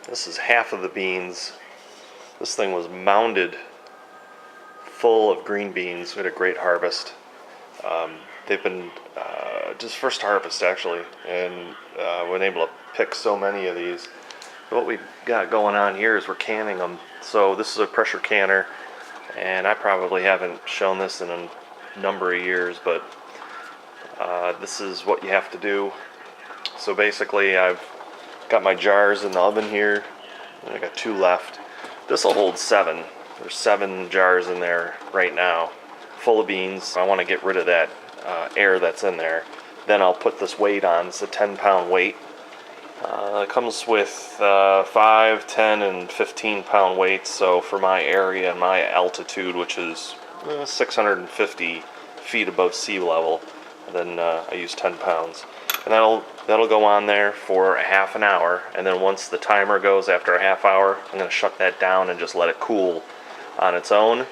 This is half of the beans. This thing was mounded full of green beans. We had a great harvest. They've been just first harvest actually, and we've been able to pick so many of these. What we've got going on here is we're canning them. So this is a pressure canner, and I probably haven't shown this in a number of years, but this is what you have to do. So basically I've got my jars in the oven here, and I got 2 left. This will hold 7. There's 7 jars in there right now, full of beans. I want to get rid of that air that's in there. Then I'll put this weight on. It's a 10-pound weight. It comes with 5, 10, and 15-pound weights. So for my area and my altitude, which is 650 feet above sea level, then I use 10 pounds. And that'll go on there for a half an hour. And then once the timer goes after a half hour, I'm going to shut that down and just let it cool on its own.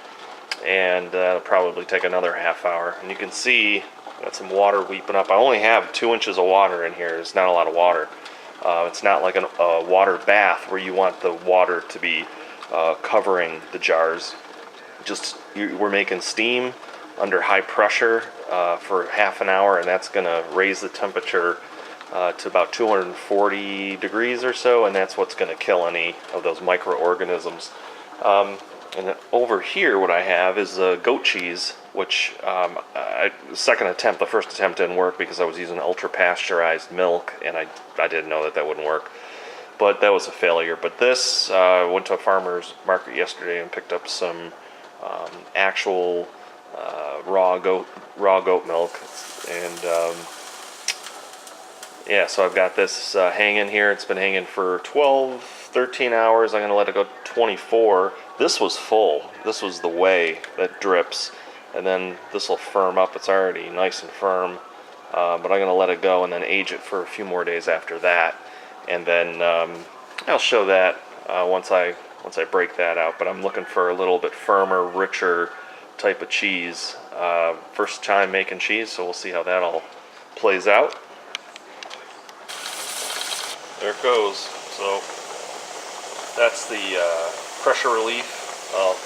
And that'll probably take another half hour. And you can see got some water weeping up. I only have 2 inches of water in here. It's not a lot of water. It's not like a water bath where you want the water to be covering the jars. We're making steam under high pressure for half an hour, and that's going to raise the temperature to about 240 degrees or so, and that's what's going to kill any of those microorganisms. And then over here, what I have is goat cheese, which the first attempt didn't work because I was using ultra pasteurized milk, and I didn't know that wouldn't work. But that was a failure. But this, I went to a farmer's market yesterday and picked up some actual raw goat milk, and yeah, so I've got this hanging here. It's been hanging for 12, 13 hours. I'm going to let it go 24. This was full. This was the whey that drips, and then this will firm up. It's already nice and firm, but I'm going to let it go and then age it for a few more days after that, and then I'll show that once I break that out. But I'm looking for a little bit firmer, richer type of cheese. First time making cheese, so we'll see how that all plays out. There it goes. So that's the pressure relief.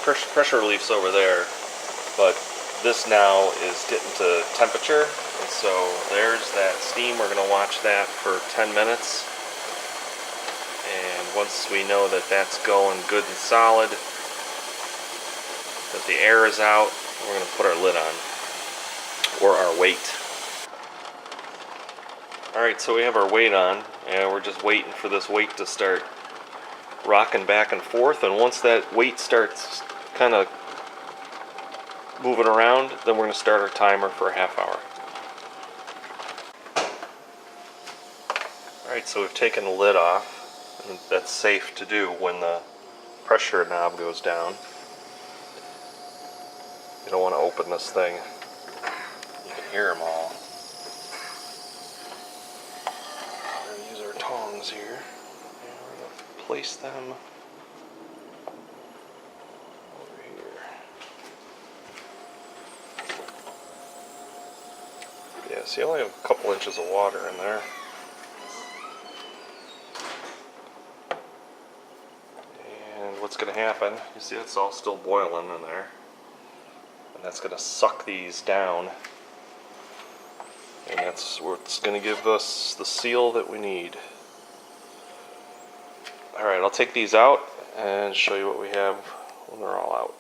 Pressure relief's over there, but this now is getting to temperature, and so there's that steam. We're going to watch that for 10 minutes, and once we know that that's going good and solid, that the air is out, we're going to put our lid on, or our weight. Alright, so we have our weight on, and we're just waiting for this weight to start rocking back and forth, and once that weight starts kind of moving around, then we're going to start our timer for a half hour. Alright, so we've taken the lid off, and that's safe to do when the pressure knob goes down. You don't want to open this thing. You can hear them all. We're going to use our tongs here, and we're going to place them over here. Yeah, see, I only have a couple inches of water in there. And what's going to happen, you see it's all still boiling in there. And that's going to suck these down, and that's what's going to give us the seal that we need. Alright, I'll take these out and show you what we have when they're all out.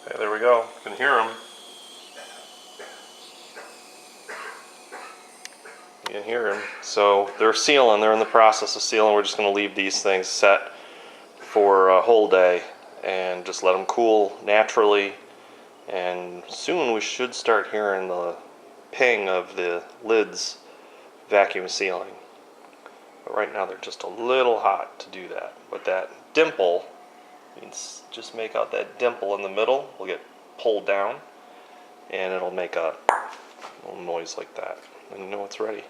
Okay, there we go. You can hear them. You can hear them. So they're sealing. They're in the process of sealing. We're just going to leave these things set for a whole day and just let them cool naturally, and soon we should start hearing the ping of the lids vacuum sealing. But right now they're just a little hot to do that. But that dimple, means just make out that dimple in the middle will get pulled down, and it'll make a little noise like that, and you know it's ready.